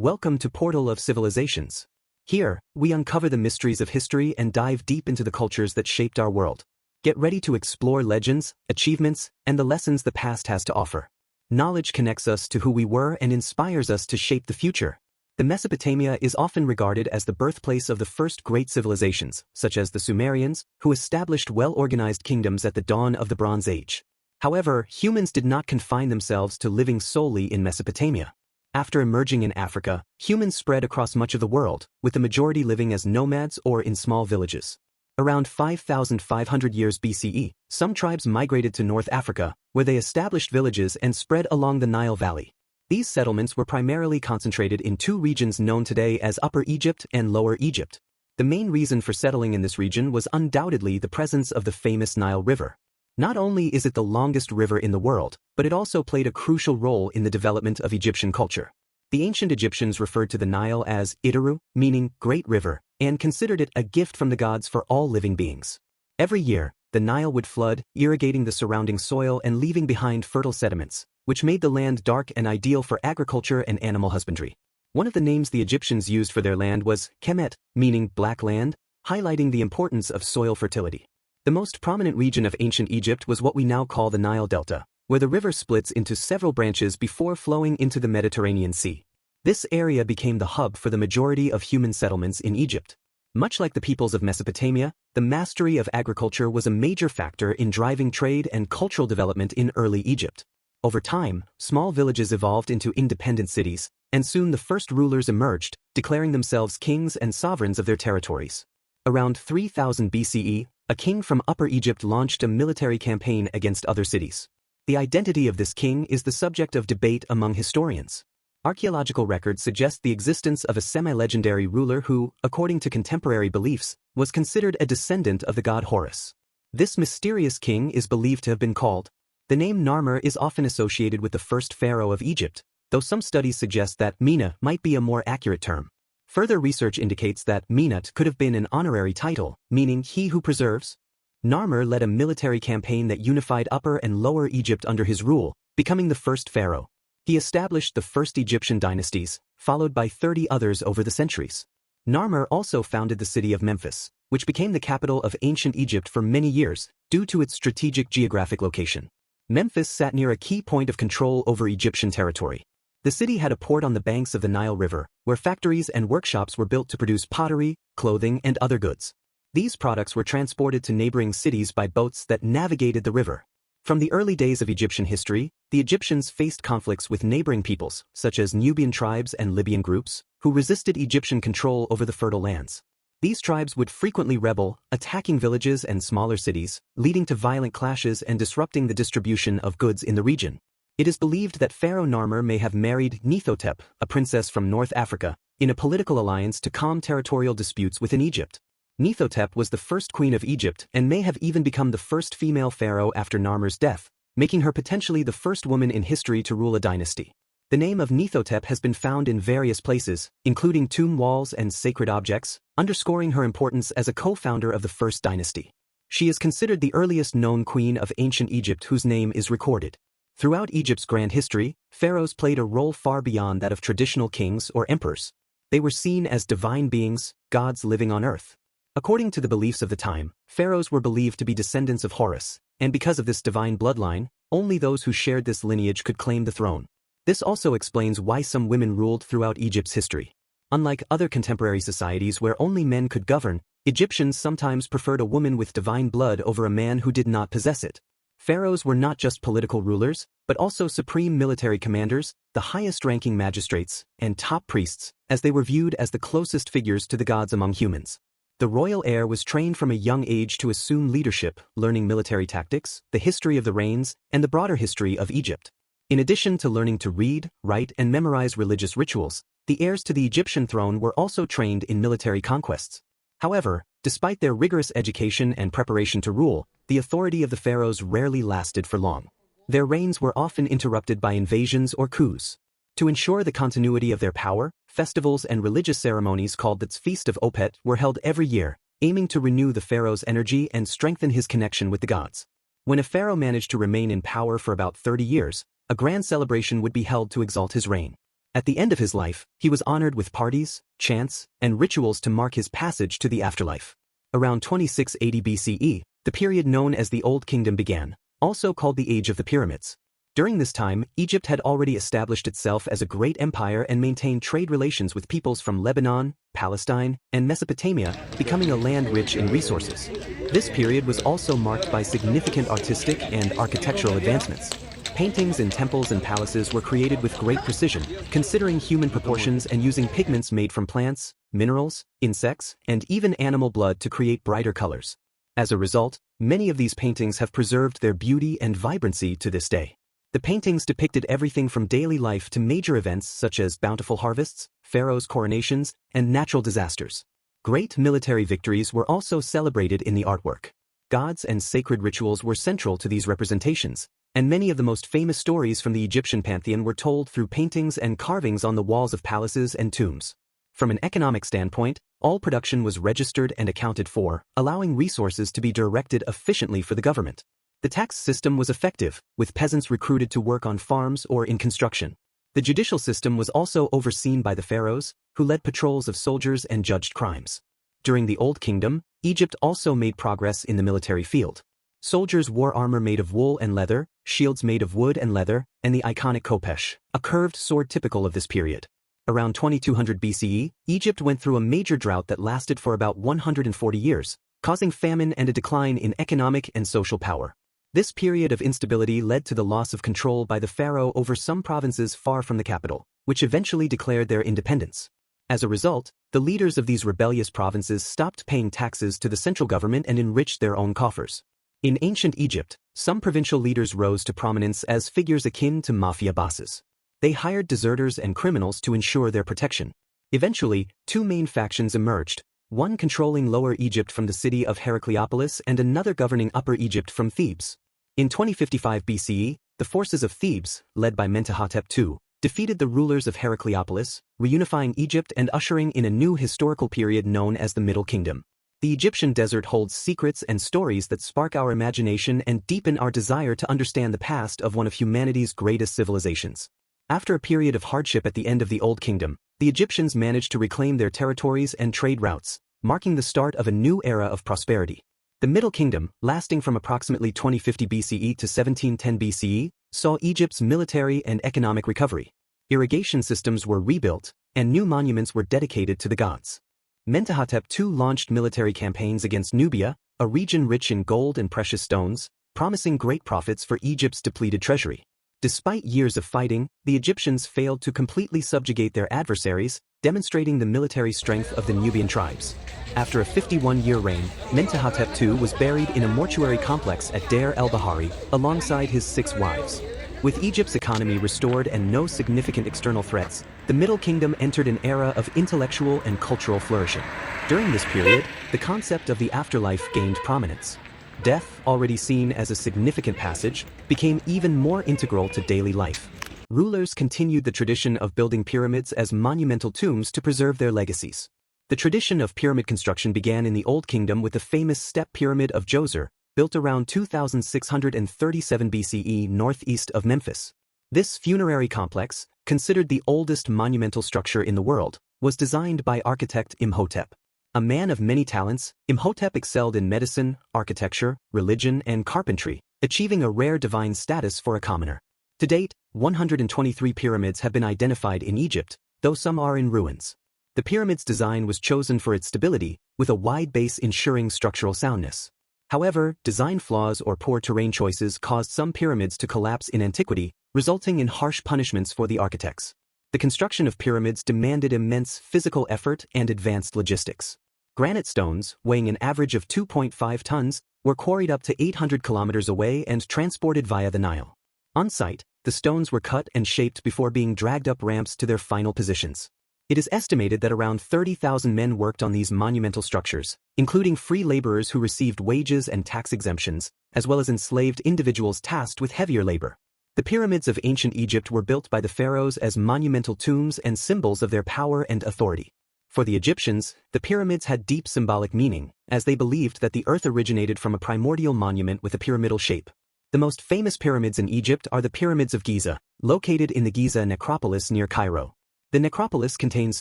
Welcome to Portal of Civilizations. Here, we uncover the mysteries of history and dive deep into the cultures that shaped our world. Get ready to explore legends, achievements, and the lessons the past has to offer. Knowledge connects us to who we were and inspires us to shape the future. The Mesopotamia is often regarded as the birthplace of the first great civilizations, such as the Sumerians, who established well-organized kingdoms at the dawn of the Bronze Age. However, humans did not confine themselves to living solely in Mesopotamia. After emerging in Africa, humans spread across much of the world, with the majority living as nomads or in small villages. Around 5,500 years BCE, some tribes migrated to North Africa, where they established villages and spread along the Nile Valley. These settlements were primarily concentrated in two regions known today as Upper Egypt and Lower Egypt. The main reason for settling in this region was undoubtedly the presence of the famous Nile River. Not only is it the longest river in the world, but it also played a crucial role in the development of Egyptian culture. The ancient Egyptians referred to the Nile as Itaru, meaning Great River, and considered it a gift from the gods for all living beings. Every year, the Nile would flood, irrigating the surrounding soil and leaving behind fertile sediments, which made the land dark and ideal for agriculture and animal husbandry. One of the names the Egyptians used for their land was Kemet, meaning black land, highlighting the importance of soil fertility. The most prominent region of ancient Egypt was what we now call the Nile Delta, where the river splits into several branches before flowing into the Mediterranean Sea. This area became the hub for the majority of human settlements in Egypt. Much like the peoples of Mesopotamia, the mastery of agriculture was a major factor in driving trade and cultural development in early Egypt. Over time, small villages evolved into independent cities, and soon the first rulers emerged, declaring themselves kings and sovereigns of their territories. Around 3000 BCE, a king from Upper Egypt launched a military campaign against other cities. The identity of this king is the subject of debate among historians. Archaeological records suggest the existence of a semi-legendary ruler who, according to contemporary beliefs, was considered a descendant of the god Horus. This mysterious king is believed to have been called. The name Narmer is often associated with the first pharaoh of Egypt, though some studies suggest that Mena might be a more accurate term. Further research indicates that Menat could have been an honorary title, meaning he who preserves. Narmer led a military campaign that unified Upper and Lower Egypt under his rule, becoming the first pharaoh. He established the first Egyptian dynasties, followed by 30 others over the centuries. Narmer also founded the city of Memphis, which became the capital of ancient Egypt for many years, due to its strategic geographic location. Memphis sat near a key point of control over Egyptian territory. The city had a port on the banks of the Nile River, where factories and workshops were built to produce pottery, clothing, and other goods. These products were transported to neighboring cities by boats that navigated the river. From the early days of Egyptian history, the Egyptians faced conflicts with neighboring peoples, such as Nubian tribes and Libyan groups, who resisted Egyptian control over the fertile lands. These tribes would frequently rebel, attacking villages and smaller cities, leading to violent clashes and disrupting the distribution of goods in the region. It is believed that Pharaoh Narmer may have married Nephthotep, a princess from North Africa, in a political alliance to calm territorial disputes within Egypt. Nephthotep was the first queen of Egypt and may have even become the first female pharaoh after Narmer's death, making her potentially the first woman in history to rule a dynasty. The name of Nephthotep has been found in various places, including tomb walls and sacred objects, underscoring her importance as a co-founder of the first dynasty. She is considered the earliest known queen of ancient Egypt whose name is recorded. Throughout Egypt's grand history, pharaohs played a role far beyond that of traditional kings or emperors. They were seen as divine beings, gods living on earth. According to the beliefs of the time, pharaohs were believed to be descendants of Horus, and because of this divine bloodline, only those who shared this lineage could claim the throne. This also explains why some women ruled throughout Egypt's history. Unlike other contemporary societies where only men could govern, Egyptians sometimes preferred a woman with divine blood over a man who did not possess it. Pharaohs were not just political rulers, but also supreme military commanders, the highest-ranking magistrates, and top priests, as they were viewed as the closest figures to the gods among humans. The royal heir was trained from a young age to assume leadership, learning military tactics, the history of the reigns, and the broader history of Egypt. In addition to learning to read, write, and memorize religious rituals, the heirs to the Egyptian throne were also trained in military conquests. However, despite their rigorous education and preparation to rule, the authority of the pharaohs rarely lasted for long. Their reigns were often interrupted by invasions or coups. To ensure the continuity of their power, festivals and religious ceremonies called the Feast of Opet were held every year, aiming to renew the pharaoh's energy and strengthen his connection with the gods. When a pharaoh managed to remain in power for about 30 years, a grand celebration would be held to exalt his reign. At the end of his life, he was honored with parties, chants, and rituals to mark his passage to the afterlife. Around 2680 BCE, the period known as the Old Kingdom began, also called the Age of the Pyramids. During this time, Egypt had already established itself as a great empire and maintained trade relations with peoples from Lebanon, Palestine, and Mesopotamia, becoming a land rich in resources. This period was also marked by significant artistic and architectural advancements. Paintings in temples and palaces were created with great precision, considering human proportions and using pigments made from plants, minerals, insects, and even animal blood to create brighter colors. As a result, many of these paintings have preserved their beauty and vibrancy to this day. The paintings depicted everything from daily life to major events such as bountiful harvests, pharaohs' coronations, and natural disasters. Great military victories were also celebrated in the artwork. Gods and sacred rituals were central to these representations, and many of the most famous stories from the Egyptian pantheon were told through paintings and carvings on the walls of palaces and tombs. From an economic standpoint, all production was registered and accounted for, allowing resources to be directed efficiently for the government. The tax system was effective, with peasants recruited to work on farms or in construction. The judicial system was also overseen by the pharaohs, who led patrols of soldiers and judged crimes. During the Old Kingdom, Egypt also made progress in the military field. Soldiers wore armor made of wool and leather, shields made of wood and leather, and the iconic khopesh, a curved sword typical of this period. Around 2200 BCE, Egypt went through a major drought that lasted for about 140 years, causing famine and a decline in economic and social power. This period of instability led to the loss of control by the pharaoh over some provinces far from the capital, which eventually declared their independence. As a result, the leaders of these rebellious provinces stopped paying taxes to the central government and enriched their own coffers. In ancient Egypt, some provincial leaders rose to prominence as figures akin to mafia bosses. They hired deserters and criminals to ensure their protection. Eventually, two main factions emerged, one controlling Lower Egypt from the city of Heracleopolis and another governing Upper Egypt from Thebes. In 2055 BCE, the forces of Thebes, led by Mentuhotep II, defeated the rulers of Heracleopolis, reunifying Egypt and ushering in a new historical period known as the Middle Kingdom. The Egyptian desert holds secrets and stories that spark our imagination and deepen our desire to understand the past of one of humanity's greatest civilizations. After a period of hardship at the end of the Old Kingdom, the Egyptians managed to reclaim their territories and trade routes, marking the start of a new era of prosperity. The Middle Kingdom, lasting from approximately 2050 BCE to 1710 BCE, saw Egypt's military and economic recovery. Irrigation systems were rebuilt, and new monuments were dedicated to the gods. Mentuhotep II launched military campaigns against Nubia, a region rich in gold and precious stones, promising great profits for Egypt's depleted treasury. Despite years of fighting, the Egyptians failed to completely subjugate their adversaries, demonstrating the military strength of the Nubian tribes. After a 51-year reign, Mentuhotep II was buried in a mortuary complex at Deir el-Bahari, alongside his 6 wives. With Egypt's economy restored and no significant external threats, the Middle Kingdom entered an era of intellectual and cultural flourishing. During this period, the concept of the afterlife gained prominence. Death, already seen as a significant passage, became even more integral to daily life. Rulers continued the tradition of building pyramids as monumental tombs to preserve their legacies. The tradition of pyramid construction began in the Old Kingdom with the famous Step Pyramid of Djoser, built around 2637 BCE northeast of Memphis. This funerary complex, considered the oldest monumental structure in the world, was designed by architect Imhotep. A man of many talents, Imhotep excelled in medicine, architecture, religion, and carpentry, achieving a rare divine status for a commoner. To date, 123 pyramids have been identified in Egypt, though some are in ruins. The pyramid's design was chosen for its stability, with a wide base ensuring structural soundness. However, design flaws or poor terrain choices caused some pyramids to collapse in antiquity, resulting in harsh punishments for the architects. The construction of pyramids demanded immense physical effort and advanced logistics. Granite stones, weighing an average of 2.5 tons, were quarried up to 800 kilometers away and transported via the Nile. On site, the stones were cut and shaped before being dragged up ramps to their final positions. It is estimated that around 30,000 men worked on these monumental structures, including free laborers who received wages and tax exemptions, as well as enslaved individuals tasked with heavier labor. The pyramids of ancient Egypt were built by the pharaohs as monumental tombs and symbols of their power and authority. For the Egyptians, the pyramids had deep symbolic meaning, as they believed that the earth originated from a primordial monument with a pyramidal shape. The most famous pyramids in Egypt are the Pyramids of Giza, located in the Giza necropolis near Cairo. The necropolis contains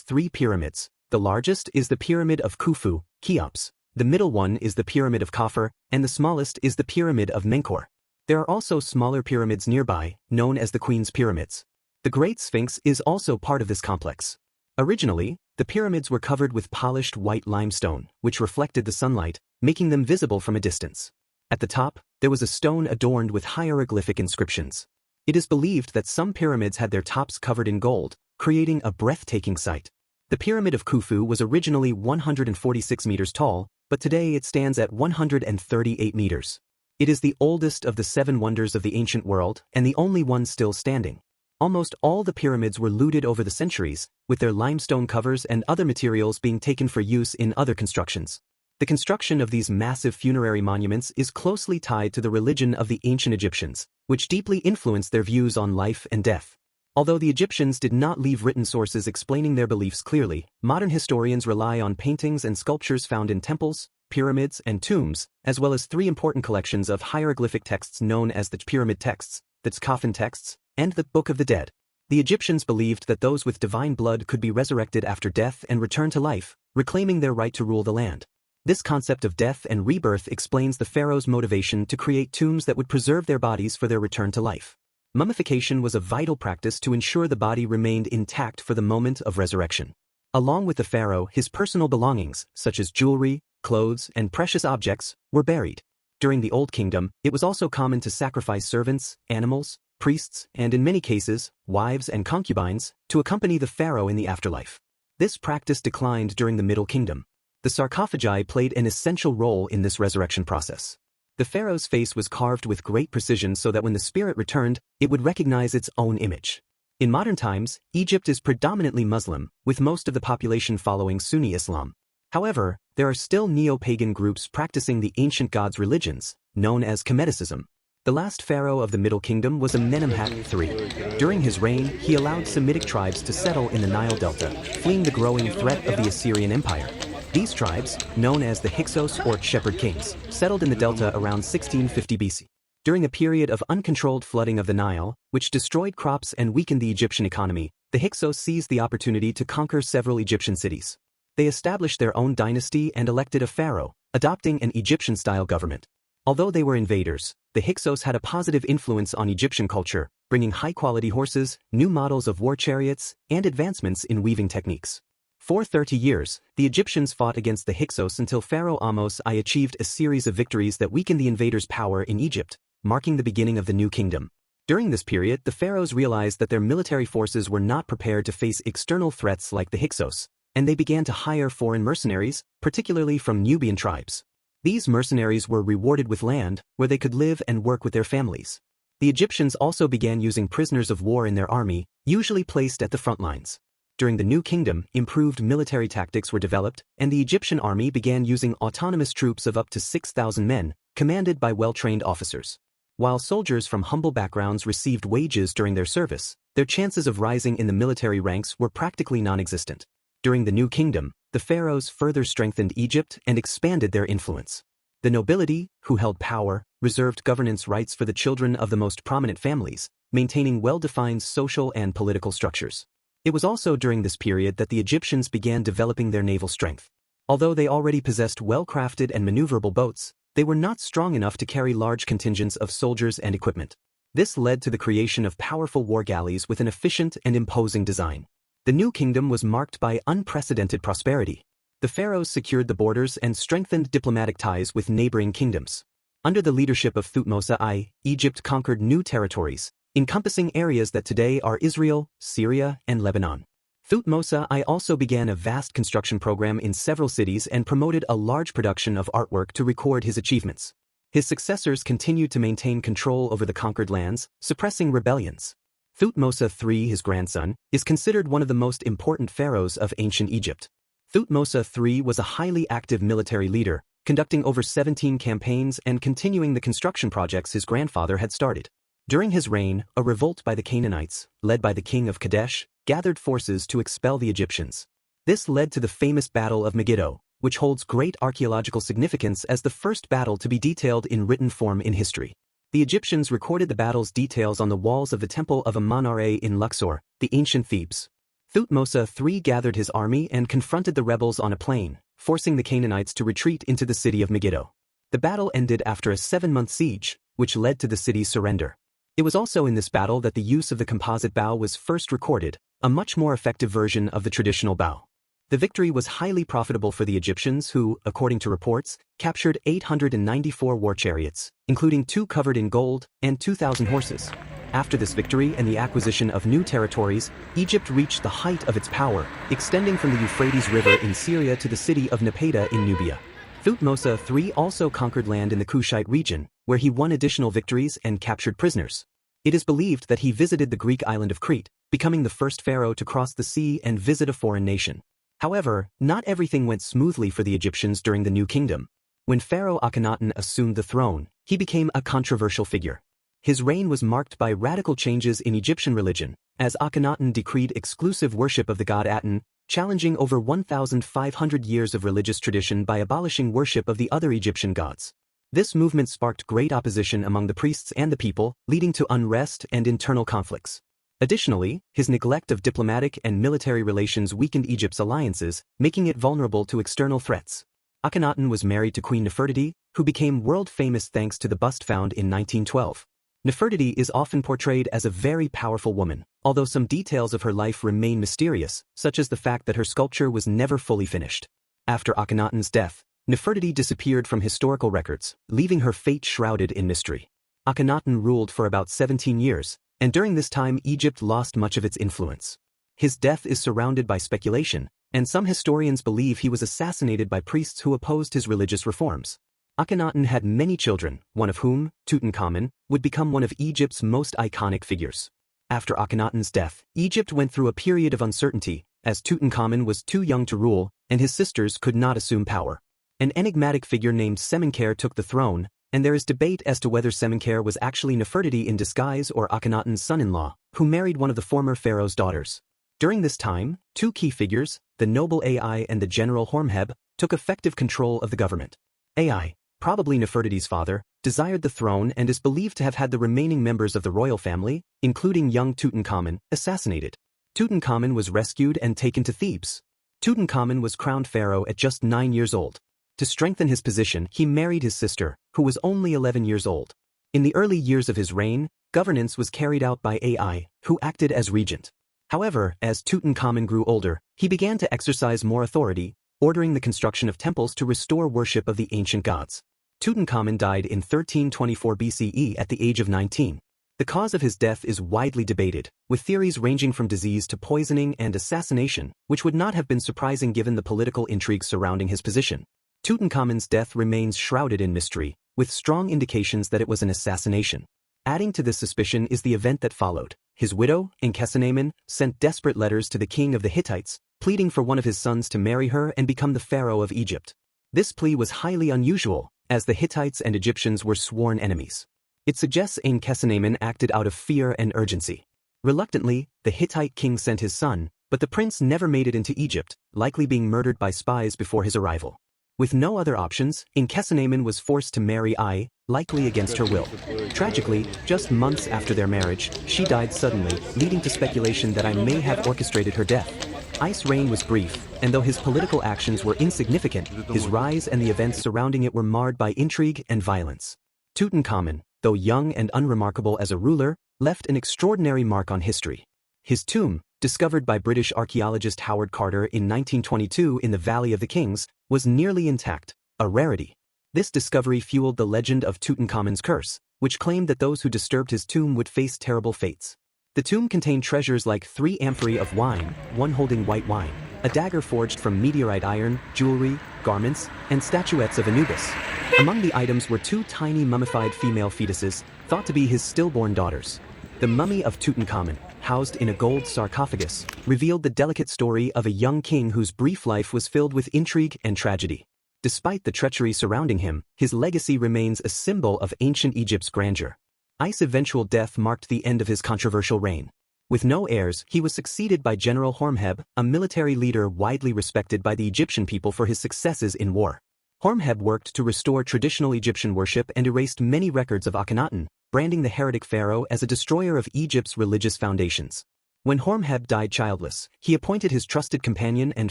3 pyramids. The largest is the Pyramid of Khufu, Cheops. The middle one is the Pyramid of Khafre, and the smallest is the Pyramid of Menkaure. There are also smaller pyramids nearby, known as the Queen's Pyramids. The Great Sphinx is also part of this complex. Originally, the pyramids were covered with polished white limestone, which reflected the sunlight, making them visible from a distance. At the top, there was a stone adorned with hieroglyphic inscriptions. It is believed that some pyramids had their tops covered in gold, creating a breathtaking sight. The Pyramid of Khufu was originally 146 meters tall, but today it stands at 138 meters. It is the oldest of the 7 wonders of the ancient world and the only one still standing. Almost all the pyramids were looted over the centuries, with their limestone covers and other materials being taken for use in other constructions. The construction of these massive funerary monuments is closely tied to the religion of the ancient Egyptians, which deeply influenced their views on life and death. Although the Egyptians did not leave written sources explaining their beliefs clearly, modern historians rely on paintings and sculptures found in temples, pyramids, and tombs, as well as 3 important collections of hieroglyphic texts known as the Pyramid Texts, the Coffin Texts, and the Book of the Dead. The Egyptians believed that those with divine blood could be resurrected after death and return to life, reclaiming their right to rule the land. This concept of death and rebirth explains the pharaohs' motivation to create tombs that would preserve their bodies for their return to life. Mummification was a vital practice to ensure the body remained intact for the moment of resurrection. Along with the pharaoh, his personal belongings, such as jewelry, clothes, and precious objects, were buried. During the Old Kingdom, it was also common to sacrifice servants, animals, priests, and in many cases, wives and concubines, to accompany the pharaoh in the afterlife. This practice declined during the Middle Kingdom. The sarcophagi played an essential role in this resurrection process. The pharaoh's face was carved with great precision so that when the spirit returned, it would recognize its own image. In modern times, Egypt is predominantly Muslim, with most of the population following Sunni Islam. However, there are still neo-pagan groups practicing the ancient gods' religions, known as Kemeticism. The last pharaoh of the Middle Kingdom was Amenemhat III. During his reign, he allowed Semitic tribes to settle in the Nile Delta, fleeing the growing threat of the Assyrian Empire. These tribes, known as the Hyksos or Shepherd Kings, settled in the delta around 1650 BC. During a period of uncontrolled flooding of the Nile, which destroyed crops and weakened the Egyptian economy, the Hyksos seized the opportunity to conquer several Egyptian cities. They established their own dynasty and elected a pharaoh, adopting an Egyptian-style government. Although they were invaders, the Hyksos had a positive influence on Egyptian culture, bringing high-quality horses, new models of war chariots, and advancements in weaving techniques. For 30 years, the Egyptians fought against the Hyksos until Pharaoh Ahmose I achieved a series of victories that weakened the invaders' power in Egypt, marking the beginning of the New Kingdom. During this period, the pharaohs realized that their military forces were not prepared to face external threats like the Hyksos, and they began to hire foreign mercenaries, particularly from Nubian tribes. These mercenaries were rewarded with land, where they could live and work with their families. The Egyptians also began using prisoners of war in their army, usually placed at the front lines. During the New Kingdom, improved military tactics were developed, and the Egyptian army began using autonomous troops of up to 6,000 men, commanded by well-trained officers. While soldiers from humble backgrounds received wages during their service, their chances of rising in the military ranks were practically non-existent. During the New Kingdom, the pharaohs further strengthened Egypt and expanded their influence. The nobility, who held power, reserved governance rights for the children of the most prominent families, maintaining well-defined social and political structures. It was also during this period that the Egyptians began developing their naval strength. Although they already possessed well-crafted and maneuverable boats, they were not strong enough to carry large contingents of soldiers and equipment. This led to the creation of powerful war galleys with an efficient and imposing design. The New Kingdom was marked by unprecedented prosperity. The pharaohs secured the borders and strengthened diplomatic ties with neighboring kingdoms. Under the leadership of Thutmose I, Egypt conquered new territories, encompassing areas that today are Israel, Syria, and Lebanon. Thutmose I also began a vast construction program in several cities and promoted a large production of artwork to record his achievements. His successors continued to maintain control over the conquered lands, suppressing rebellions. Thutmose III, his grandson, is considered one of the most important pharaohs of ancient Egypt. Thutmose III was a highly active military leader, conducting over 17 campaigns and continuing the construction projects his grandfather had started. During his reign, a revolt by the Canaanites, led by the king of Kadesh, gathered forces to expel the Egyptians. This led to the famous Battle of Megiddo, which holds great archaeological significance as the first battle to be detailed in written form in history. The Egyptians recorded the battle's details on the walls of the Temple of Amun-Ra in Luxor, the ancient Thebes. Thutmose III gathered his army and confronted the rebels on a plain, forcing the Canaanites to retreat into the city of Megiddo. The battle ended after a 7-month siege, which led to the city's surrender. It was also in this battle that the use of the composite bow was first recorded, a much more effective version of the traditional bow. The victory was highly profitable for the Egyptians who, according to reports, captured 894 war chariots, including 2 covered in gold, and 2,000 horses. After this victory and the acquisition of new territories, Egypt reached the height of its power, extending from the Euphrates River in Syria to the city of Napata in Nubia. Thutmose III also conquered land in the Kushite region, where he won additional victories and captured prisoners. It is believed that he visited the Greek island of Crete, becoming the first pharaoh to cross the sea and visit a foreign nation. However, not everything went smoothly for the Egyptians during the New Kingdom. When Pharaoh Akhenaten assumed the throne, he became a controversial figure. His reign was marked by radical changes in Egyptian religion, as Akhenaten decreed exclusive worship of the god Aten, challenging over 1,500 years of religious tradition by abolishing worship of the other Egyptian gods. This movement sparked great opposition among the priests and the people, leading to unrest and internal conflicts. Additionally, his neglect of diplomatic and military relations weakened Egypt's alliances, making it vulnerable to external threats. Akhenaten was married to Queen Nefertiti, who became world-famous thanks to the bust found in 1912. Nefertiti is often portrayed as a very powerful woman, although some details of her life remain mysterious, such as the fact that her sculpture was never fully finished. After Akhenaten's death, Nefertiti disappeared from historical records, leaving her fate shrouded in mystery. Akhenaten ruled for about 17 years, and during this time Egypt lost much of its influence. His death is surrounded by speculation, and some historians believe he was assassinated by priests who opposed his religious reforms. Akhenaten had many children, one of whom, Tutankhamun, would become one of Egypt's most iconic figures. After Akhenaten's death, Egypt went through a period of uncertainty, as Tutankhamun was too young to rule, and his sisters could not assume power. An enigmatic figure named Semenkhare took the throne, and there is debate as to whether Semenkhare was actually Nefertiti in disguise or Akhenaten's son-in-law, who married one of the former pharaoh's daughters. During this time, 2 key figures, the noble Ai and the general Hormheb, took effective control of the government. Ai, probably Nefertiti's father, desired the throne and is believed to have had the remaining members of the royal family, including young Tutankhamun, assassinated. Tutankhamun was rescued and taken to Thebes. Tutankhamun was crowned pharaoh at just 9 years old. To strengthen his position, he married his sister, who was only 11 years old. In the early years of his reign, governance was carried out by Ai, who acted as regent. However, as Tutankhamun grew older, he began to exercise more authority, ordering the construction of temples to restore worship of the ancient gods. Tutankhamun died in 1324 BCE at the age of 19. The cause of his death is widely debated, with theories ranging from disease to poisoning and assassination, which would not have been surprising given the political intrigues surrounding his position. Tutankhamun's death remains shrouded in mystery, with strong indications that it was an assassination. Adding to this suspicion is the event that followed. His widow, Akhenaten, sent desperate letters to the king of the Hittites, pleading for one of his sons to marry her and become the pharaoh of Egypt. This plea was highly unusual, as the Hittites and Egyptians were sworn enemies. It suggests Akhenaten acted out of fear and urgency. Reluctantly, the Hittite king sent his son, but the prince never made it into Egypt, likely being murdered by spies before his arrival. With no other options, Akhenaten was forced to marry Ai, likely against her will. Tragically, just months after their marriage, she died suddenly, leading to speculation that Ai may have orchestrated her death. Ai's reign was brief, and though his political actions were insignificant, his rise and the events surrounding it were marred by intrigue and violence. Tutankhamun, though young and unremarkable as a ruler, left an extraordinary mark on history. His tomb, discovered by British archaeologist Howard Carter in 1922 in the Valley of the Kings, was nearly intact, a rarity. This discovery fueled the legend of Tutankhamun's curse, which claimed that those who disturbed his tomb would face terrible fates. The tomb contained treasures like 3 amphorae of wine, one holding white wine, a dagger forged from meteorite iron, jewelry, garments, and statuettes of Anubis. Among the items were 2 tiny mummified female fetuses, thought to be his stillborn daughters. The mummy of Tutankhamun, housed in a gold sarcophagus, revealed the delicate story of a young king whose brief life was filled with intrigue and tragedy. Despite the treachery surrounding him, his legacy remains a symbol of ancient Egypt's grandeur. Ai's eventual death marked the end of his controversial reign. With no heirs, he was succeeded by General Hormheb, a military leader widely respected by the Egyptian people for his successes in war. Hormheb worked to restore traditional Egyptian worship and erased many records of Akhenaten, branding the heretic pharaoh as a destroyer of Egypt's religious foundations. When Horemheb died childless, he appointed his trusted companion and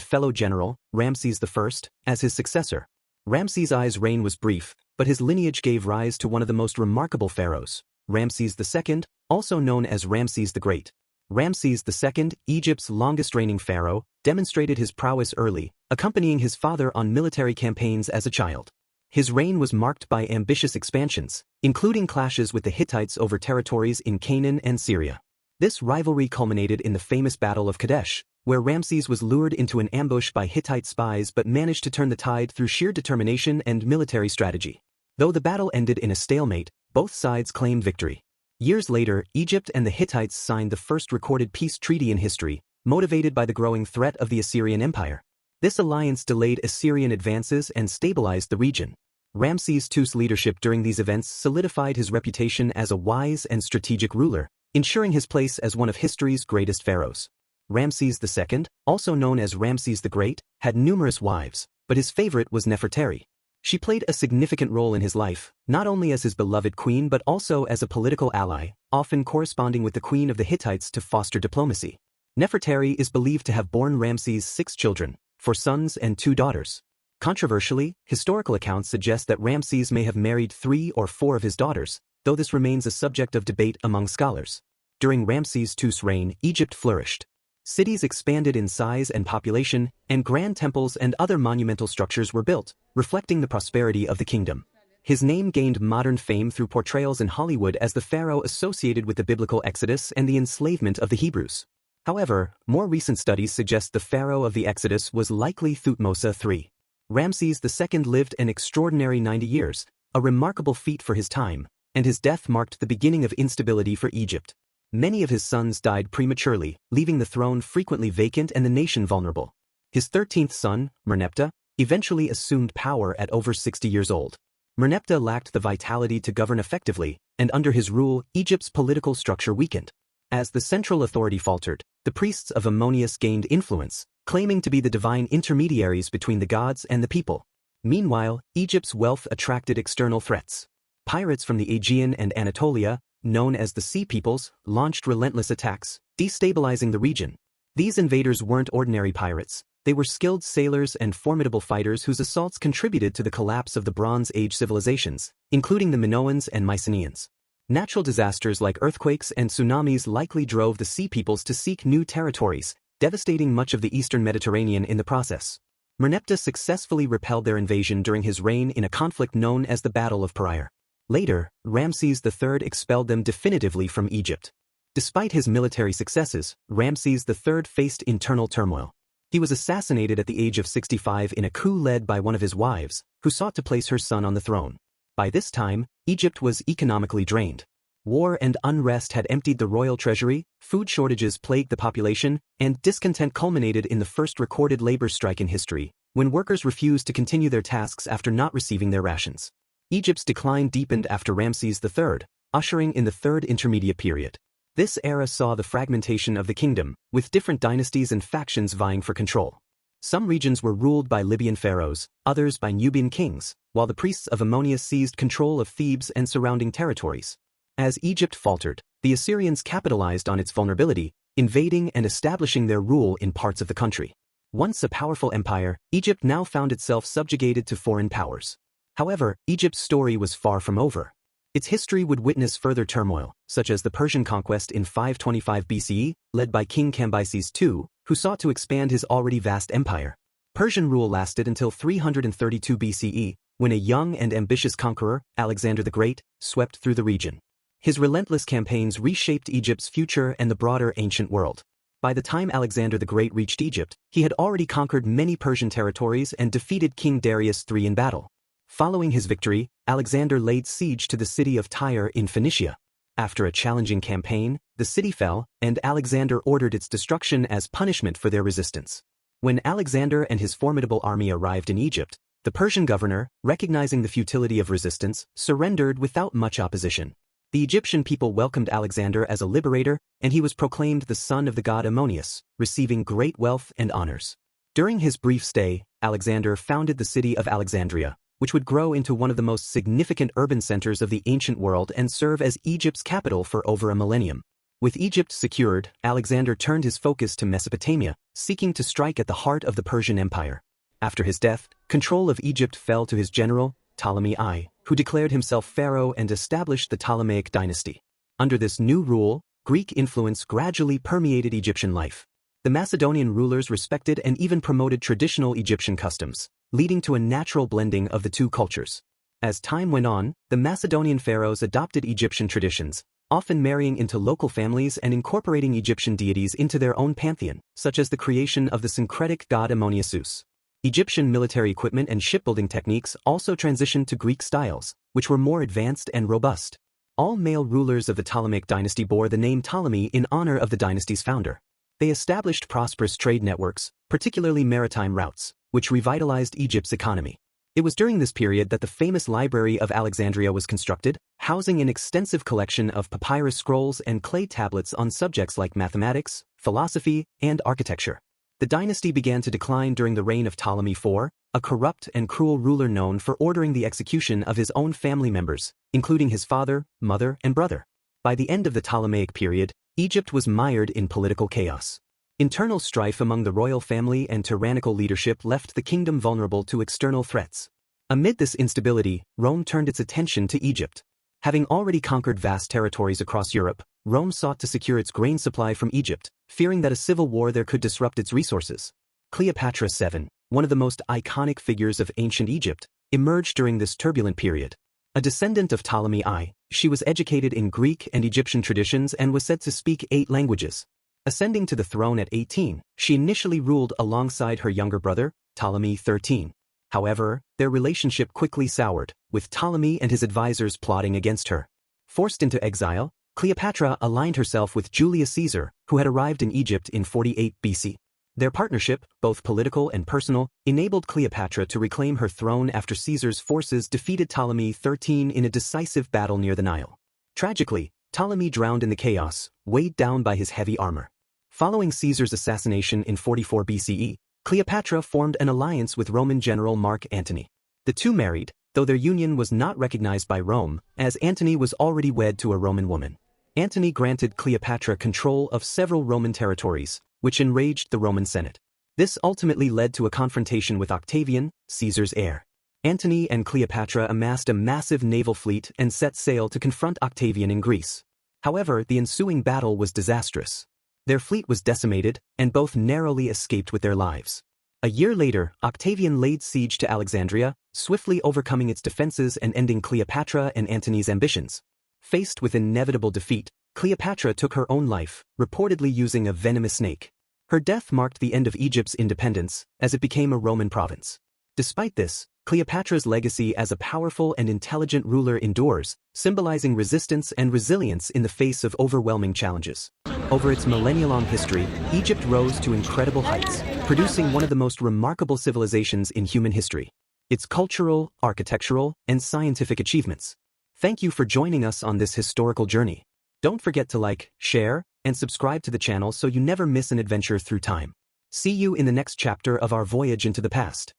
fellow general, Ramses I, as his successor. Ramses' reign was brief, but his lineage gave rise to one of the most remarkable pharaohs, Ramses II, also known as Ramses the Great. Ramses II, Egypt's longest-reigning pharaoh, demonstrated his prowess early, accompanying his father on military campaigns as a child. His reign was marked by ambitious expansions, including clashes with the Hittites over territories in Canaan and Syria. This rivalry culminated in the famous Battle of Kadesh, where Ramses was lured into an ambush by Hittite spies but managed to turn the tide through sheer determination and military strategy. Though the battle ended in a stalemate, both sides claimed victory. Years later, Egypt and the Hittites signed the first recorded peace treaty in history, motivated by the growing threat of the Assyrian Empire. This alliance delayed Assyrian advances and stabilized the region. Ramses II's leadership during these events solidified his reputation as a wise and strategic ruler, ensuring his place as one of history's greatest pharaohs. Ramses II, also known as Ramses the Great, had numerous wives, but his favorite was Nefertari. She played a significant role in his life, not only as his beloved queen but also as a political ally, often corresponding with the queen of the Hittites to foster diplomacy. Nefertari is believed to have borne Ramses 6 children, 4 sons and 2 daughters. Controversially, historical accounts suggest that Ramses may have married 3 or 4 of his daughters, though this remains a subject of debate among scholars. During Ramses II's reign, Egypt flourished. Cities expanded in size and population, and grand temples and other monumental structures were built, reflecting the prosperity of the kingdom. His name gained modern fame through portrayals in Hollywood as the pharaoh associated with the biblical Exodus and the enslavement of the Hebrews. However, more recent studies suggest the pharaoh of the Exodus was likely Thutmose III. Ramses II lived an extraordinary 90 years, a remarkable feat for his time, and his death marked the beginning of instability for Egypt. Many of his sons died prematurely, leaving the throne frequently vacant and the nation vulnerable. His 13th son, Merneptah, eventually assumed power at over 60 years old. Merneptah lacked the vitality to govern effectively, and under his rule, Egypt's political structure weakened. As the central authority faltered, the priests of Ammonius gained influence, claiming to be the divine intermediaries between the gods and the people. Meanwhile, Egypt's wealth attracted external threats. Pirates from the Aegean and Anatolia, known as the Sea Peoples, launched relentless attacks, destabilizing the region. These invaders weren't ordinary pirates. They were skilled sailors and formidable fighters whose assaults contributed to the collapse of the Bronze Age civilizations, including the Minoans and Mycenaeans. Natural disasters like earthquakes and tsunamis likely drove the Sea Peoples to seek new territories, devastating much of the eastern Mediterranean in the process. Merneptah successfully repelled their invasion during his reign in a conflict known as the Battle of Megiddo. Later, Ramses III expelled them definitively from Egypt. Despite his military successes, Ramses III faced internal turmoil. He was assassinated at the age of 65 in a coup led by one of his wives, who sought to place her son on the throne. By this time, Egypt was economically drained. War and unrest had emptied the royal treasury, food shortages plagued the population, and discontent culminated in the first recorded labor strike in history, when workers refused to continue their tasks after not receiving their rations. Egypt's decline deepened after Ramses III, ushering in the Third Intermediate Period. This era saw the fragmentation of the kingdom, with different dynasties and factions vying for control. Some regions were ruled by Libyan pharaohs, others by Nubian kings, while the priests of Ammonius seized control of Thebes and surrounding territories. As Egypt faltered, the Assyrians capitalized on its vulnerability, invading and establishing their rule in parts of the country. Once a powerful empire, Egypt now found itself subjugated to foreign powers. However, Egypt's story was far from over. Its history would witness further turmoil, such as the Persian conquest in 525 BCE, led by King Cambyses II, who sought to expand his already vast empire. Persian rule lasted until 332 BCE, when a young and ambitious conqueror, Alexander the Great, swept through the region. His relentless campaigns reshaped Egypt's future and the broader ancient world. By the time Alexander the Great reached Egypt, he had already conquered many Persian territories and defeated King Darius III in battle. Following his victory, Alexander laid siege to the city of Tyre in Phoenicia. After a challenging campaign, the city fell, and Alexander ordered its destruction as punishment for their resistance. When Alexander and his formidable army arrived in Egypt, the Persian governor, recognizing the futility of resistance, surrendered without much opposition. The Egyptian people welcomed Alexander as a liberator, and he was proclaimed the son of the god Ammonius, receiving great wealth and honors. During his brief stay, Alexander founded the city of Alexandria, which would grow into one of the most significant urban centers of the ancient world and serve as Egypt's capital for over a millennium. With Egypt secured, Alexander turned his focus to Mesopotamia, seeking to strike at the heart of the Persian Empire. After his death, control of Egypt fell to his general, Ptolemy I, who declared himself pharaoh and established the Ptolemaic dynasty. Under this new rule, Greek influence gradually permeated Egyptian life. The Macedonian rulers respected and even promoted traditional Egyptian customs, leading to a natural blending of the two cultures. As time went on, the Macedonian pharaohs adopted Egyptian traditions, often marrying into local families and incorporating Egyptian deities into their own pantheon, such as the creation of the syncretic god Hyksos. Egyptian military equipment and shipbuilding techniques also transitioned to Greek styles, which were more advanced and robust. All male rulers of the Ptolemaic dynasty bore the name Ptolemy in honor of the dynasty's founder. They established prosperous trade networks, particularly maritime routes, which revitalized Egypt's economy. It was during this period that the famous Library of Alexandria was constructed, housing an extensive collection of papyrus scrolls and clay tablets on subjects like mathematics, philosophy, and architecture. The dynasty began to decline during the reign of Ptolemy IV, a corrupt and cruel ruler known for ordering the execution of his own family members, including his father, mother, and brother. By the end of the Ptolemaic period, Egypt was mired in political chaos. Internal strife among the royal family and tyrannical leadership left the kingdom vulnerable to external threats. Amid this instability, Rome turned its attention to Egypt. Having already conquered vast territories across Europe, Rome sought to secure its grain supply from Egypt, fearing that a civil war there could disrupt its resources. Cleopatra VII, one of the most iconic figures of ancient Egypt, emerged during this turbulent period. A descendant of Ptolemy I, she was educated in Greek and Egyptian traditions and was said to speak 8 languages. Ascending to the throne at 18, she initially ruled alongside her younger brother, Ptolemy XIII. However, their relationship quickly soured, with Ptolemy and his advisors plotting against her. Forced into exile, Cleopatra aligned herself with Julius Caesar, who had arrived in Egypt in 48 BC. Their partnership, both political and personal, enabled Cleopatra to reclaim her throne after Caesar's forces defeated Ptolemy XIII in a decisive battle near the Nile. Tragically, Ptolemy drowned in the chaos, weighed down by his heavy armor. Following Caesar's assassination in 44 BCE, Cleopatra formed an alliance with Roman general Mark Antony. The two married, though their union was not recognized by Rome, as Antony was already wed to a Roman woman. Antony granted Cleopatra control of several Roman territories, which enraged the Roman Senate. This ultimately led to a confrontation with Octavian, Caesar's heir. Antony and Cleopatra amassed a massive naval fleet and set sail to confront Octavian in Greece. However, the ensuing battle was disastrous. Their fleet was decimated, and both narrowly escaped with their lives. A year later, Octavian laid siege to Alexandria, swiftly overcoming its defenses and ending Cleopatra and Antony's ambitions. Faced with inevitable defeat, Cleopatra took her own life, reportedly using a venomous snake. Her death marked the end of Egypt's independence, as it became a Roman province. Despite this, Cleopatra's legacy as a powerful and intelligent ruler endures, symbolizing resistance and resilience in the face of overwhelming challenges. Over its millennia-long history, Egypt rose to incredible heights, producing one of the most remarkable civilizations in human history. Its cultural, architectural, and scientific achievements. Thank you for joining us on this historical journey. Don't forget to like, share, and subscribe to the channel so you never miss an adventure through time. See you in the next chapter of our voyage into the past.